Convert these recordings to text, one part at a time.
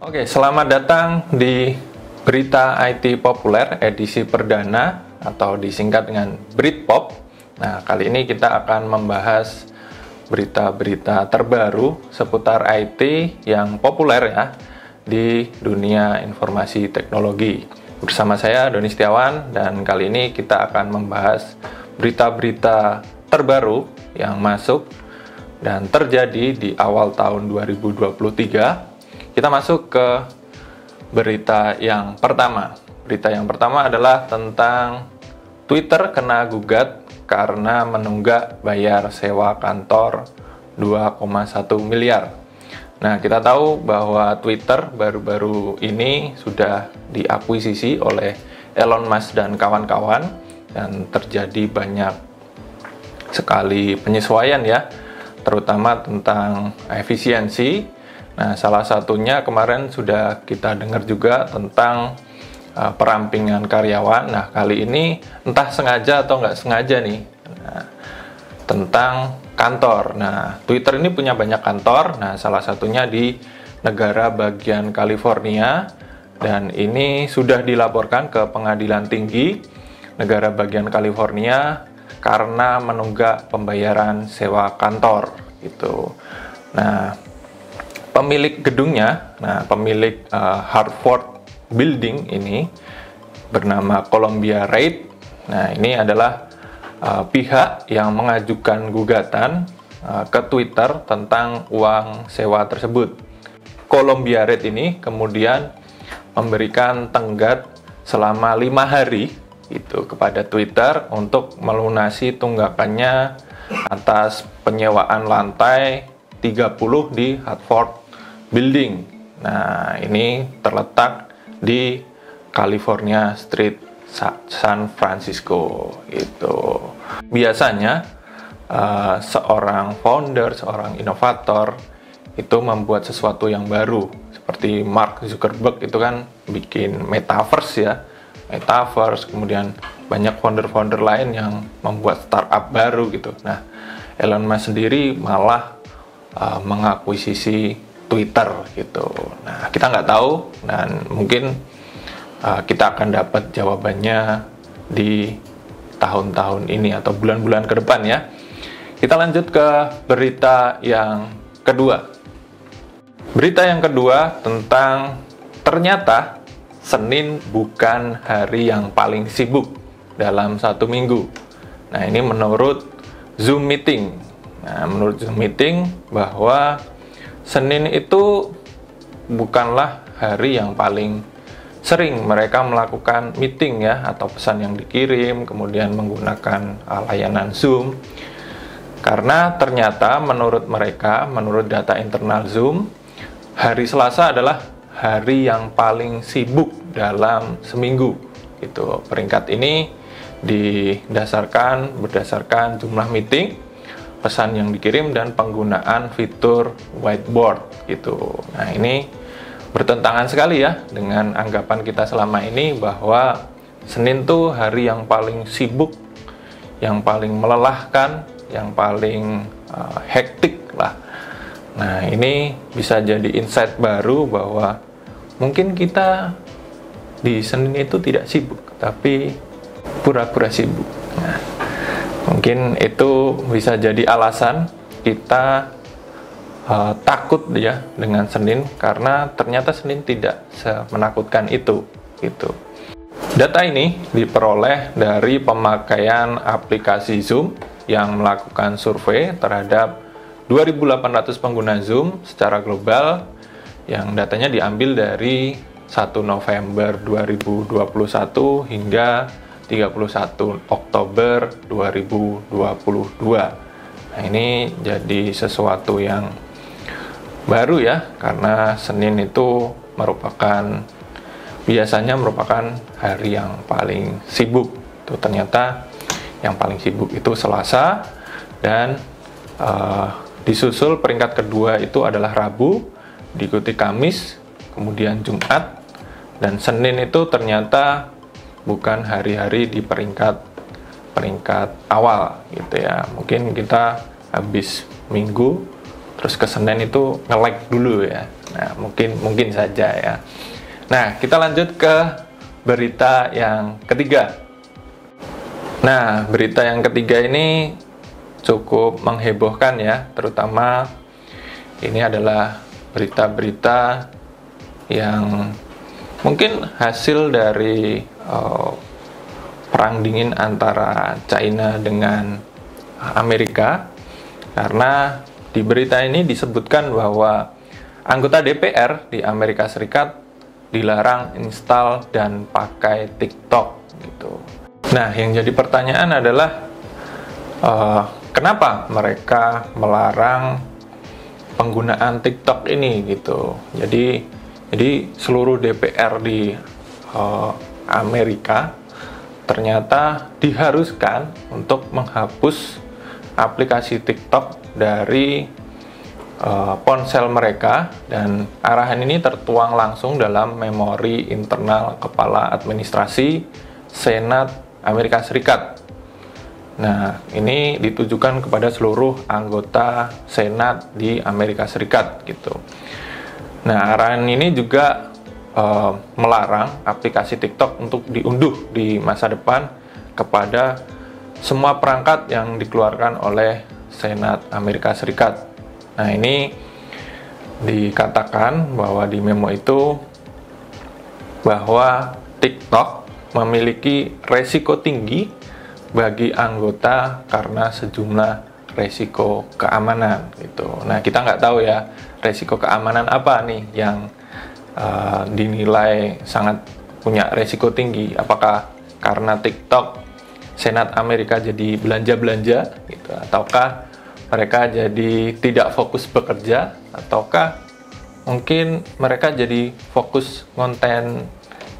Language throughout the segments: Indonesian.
Oke, selamat datang di Berita IT Populer edisi perdana atau disingkat dengan Britpop. Nah, kali ini kita akan membahas berita-berita terbaru seputar IT yang populer ya di dunia informasi teknologi. Bersama saya Doni Setiawan, dan kali ini kita akan membahas berita-berita terbaru yang masuk dan terjadi di awal tahun 2023. Kita masuk ke berita yang pertama. Berita yang pertama adalah tentang Twitter kena gugat karena menunggak bayar sewa kantor 2,1 miliar. Nah, kita tahu bahwa Twitter baru-baru ini sudah diakuisisi oleh Elon Musk dan kawan-kawan, dan terjadi banyak sekali penyesuaian ya, terutama tentang efisiensi. Nah, salah satunya kemarin sudah kita dengar juga tentang perampingan karyawan. Nah, kali ini entah sengaja atau nggak sengaja nih, tentang kantor. Nah, Twitter ini punya banyak kantor. Nah, salah satunya di negara bagian California, dan ini sudah dilaporkan ke Pengadilan Tinggi negara bagian California karena menunggak pembayaran sewa kantor gitu. Nah, pemilik gedungnya, pemilik Hartford Building ini bernama Columbia Reid. Nah, ini adalah pihak yang mengajukan gugatan ke Twitter tentang uang sewa tersebut. Columbia Reid ini kemudian memberikan tenggat selama 5 hari itu kepada Twitter untuk melunasi tunggakannya atas penyewaan lantai 30 di Hartford Building. Nah, ini terletak di California Street, San Francisco. Itu biasanya seorang founder, seorang inovator itu membuat sesuatu yang baru. Seperti Mark Zuckerberg itu kan bikin metaverse ya, metaverse. Kemudian banyak founder-founder lain yang membuat startup baru gitu. Nah, Elon Musk sendiri malah mengakuisisi Twitter gitu. Nah, kita nggak tahu, dan mungkin kita akan dapat jawabannya di tahun-tahun ini atau bulan-bulan ke depan ya. Kita lanjut ke berita yang kedua. Berita yang kedua tentang ternyata Senin bukan hari yang paling sibuk dalam satu minggu. Nah, ini menurut Zoom Meeting. Nah, menurut Zoom Meeting bahwa Senin itu bukanlah hari yang paling sering mereka melakukan meeting ya, atau pesan yang dikirim kemudian menggunakan layanan Zoom. Karena ternyata menurut mereka, menurut data internal Zoom, hari Selasa adalah hari yang paling sibuk dalam seminggu. Itu peringkat ini berdasarkan jumlah meeting, pesan yang dikirim, dan penggunaan fitur whiteboard gitu. Nah, ini bertentangan sekali ya dengan anggapan kita selama ini bahwa Senin tuh hari yang paling sibuk, yang paling melelahkan, yang paling hektik lah. Nah, ini bisa jadi insight baru bahwa mungkin kita di Senin itu tidak sibuk, tapi pura-pura sibuk. Nah, mungkin itu bisa jadi alasan kita takut ya dengan Senin, karena ternyata Senin tidak semenakutkan itu gitu. Data ini diperoleh dari pemakaian aplikasi Zoom yang melakukan survei terhadap 2.800 pengguna Zoom secara global, yang datanya diambil dari 1 November 2021 hingga 31 Oktober 2022. Nah, ini jadi sesuatu yang baru ya, karena Senin itu biasanya merupakan hari yang paling sibuk. Itu ternyata yang paling sibuk itu Selasa, dan disusul peringkat kedua itu adalah Rabu, diikuti Kamis, kemudian Jumat, dan Senin itu ternyata bukan hari-hari di peringkat awal gitu ya. Mungkin kita habis Minggu terus ke Senen itu nge-lag dulu ya. Nah, mungkin saja ya. Nah, kita lanjut ke berita yang ketiga. Nah, berita yang ketiga ini cukup menghebohkan ya, terutama ini adalah berita-berita yang mungkin hasil dari perang dingin antara China dengan Amerika, karena di berita ini disebutkan bahwa anggota DPR di Amerika Serikat dilarang install dan pakai TikTok gitu. Nah, yang jadi pertanyaan adalah kenapa mereka melarang penggunaan TikTok ini gitu. Jadi seluruh DPR di Amerika ternyata diharuskan untuk menghapus aplikasi TikTok dari ponsel mereka, dan arahan ini tertuang langsung dalam memori internal Kepala Administrasi Senat Amerika Serikat. Nah, ini ditujukan kepada seluruh anggota Senat di Amerika Serikat gitu. Nah, arahan ini juga melarang aplikasi TikTok untuk diunduh di masa depan kepada semua perangkat yang dikeluarkan oleh Senat Amerika Serikat. Nah, ini dikatakan bahwa di memo itu bahwa TikTok memiliki resiko tinggi bagi anggota karena sejumlah resiko keamanan gitu. Nah, kita nggak tahu ya resiko keamanan apa nih yang dinilai sangat punya resiko tinggi. Apakah karena TikTok Senat Amerika jadi belanja-belanja gitu, ataukah mereka jadi tidak fokus bekerja, ataukah mungkin mereka jadi fokus konten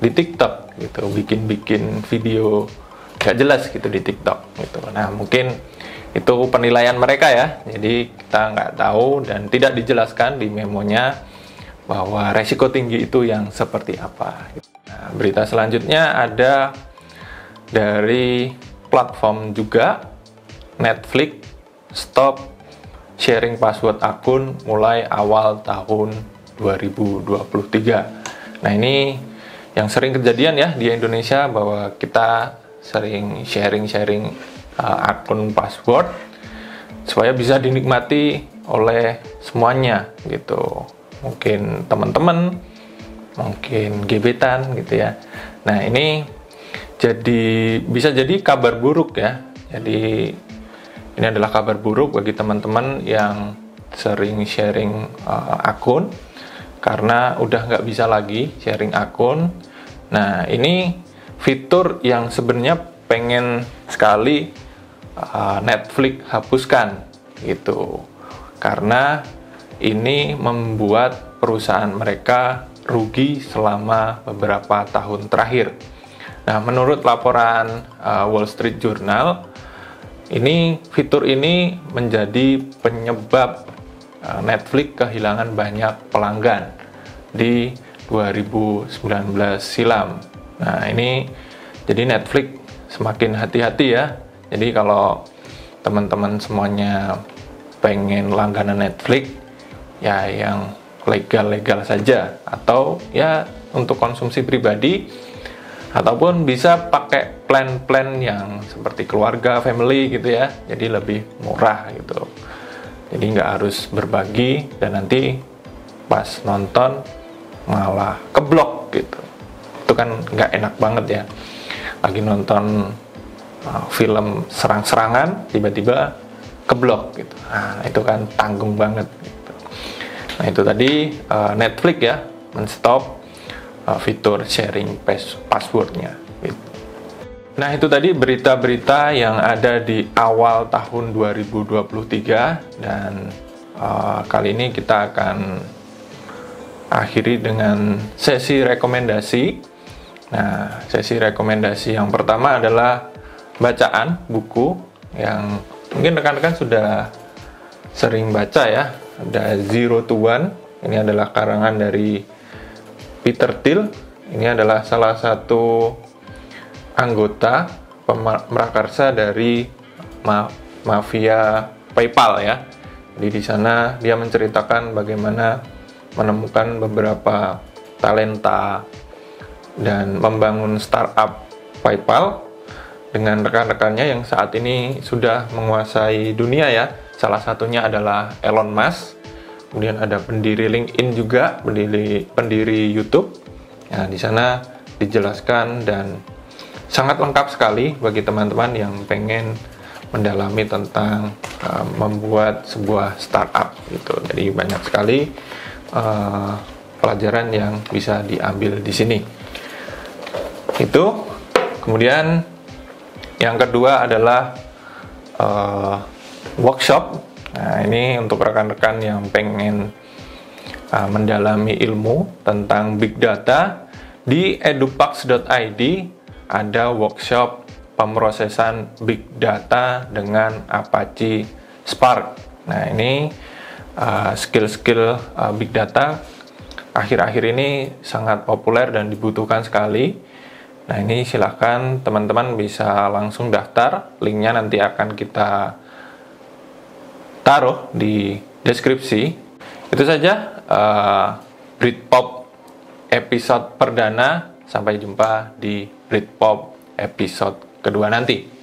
di TikTok gitu, bikin video gak jelas gitu di TikTok gitu. Nah, mungkin itu penilaian mereka ya, jadi kita nggak tahu dan tidak dijelaskan di memonya bahwa resiko tinggi itu yang seperti apa. Nah, berita selanjutnya ada dari platform juga, Netflix stop sharing password akun mulai awal tahun 2023. Nah, ini yang sering kejadian ya di Indonesia, bahwa kita sering sharing akun password supaya bisa dinikmati oleh semuanya gitu. Mungkin teman-teman, mungkin gebetan gitu ya. Nah, ini bisa jadi kabar buruk ya. Jadi ini adalah kabar buruk bagi teman-teman yang sering sharing akun, karena udah nggak bisa lagi sharing akun. Nah, ini fitur yang sebenarnya pengen sekali Netflix hapuskan gitu, karena ini membuat perusahaan mereka rugi selama beberapa tahun terakhir. Nah, menurut laporan Wall Street Journal, fitur ini menjadi penyebab Netflix kehilangan banyak pelanggan di 2019 silam. Nah, ini jadi Netflix semakin hati-hati ya. Jadi kalau teman-teman semuanya pengen langganan Netflix, ya yang legal-legal saja, atau ya untuk konsumsi pribadi, ataupun bisa pakai plan-plan yang seperti keluarga, family gitu ya, jadi lebih murah gitu. Jadi nggak harus berbagi dan nanti pas nonton malah keblok gitu. Itu kan nggak enak banget ya, lagi nonton film serang-serangan tiba-tiba keblok gitu. Nah, itu kan tanggung banget gitu. Nah, itu tadi Netflix ya menstop fitur sharing passwordnya gitu. Nah, itu tadi berita-berita yang ada di awal tahun 2023, dan kali ini kita akan akhiri dengan sesi rekomendasi. Nah, sesi rekomendasi yang pertama adalah bacaan buku yang mungkin rekan-rekan sudah sering baca ya. Ada Zero to One, ini adalah karangan dari Peter Thiel. Ini adalah salah satu anggota pemrakarsa dari mafia PayPal ya. Di sana dia menceritakan bagaimana menemukan beberapa talenta dan membangun startup PayPal dengan rekan-rekannya yang saat ini sudah menguasai dunia ya. Salah satunya adalah Elon Musk. Kemudian ada pendiri LinkedIn juga, pendiri YouTube. Nah, di sana dijelaskan dan sangat lengkap sekali bagi teman-teman yang pengen mendalami tentang membuat sebuah startup gitu. Jadi banyak sekali pelajaran yang bisa diambil di sini. Itu. Kemudian yang kedua adalah workshop. Nah, ini untuk rekan-rekan yang pengen mendalami ilmu tentang big data. Di edupax.id ada workshop pemrosesan big data dengan Apache Spark. Nah, ini skill-skill big data akhir-akhir ini sangat populer dan dibutuhkan sekali. Nah, ini silahkan teman-teman bisa langsung daftar. Linknya nanti akan kita taruh di deskripsi. Itu saja Britpop episode perdana. Sampai jumpa di Britpop episode kedua nanti.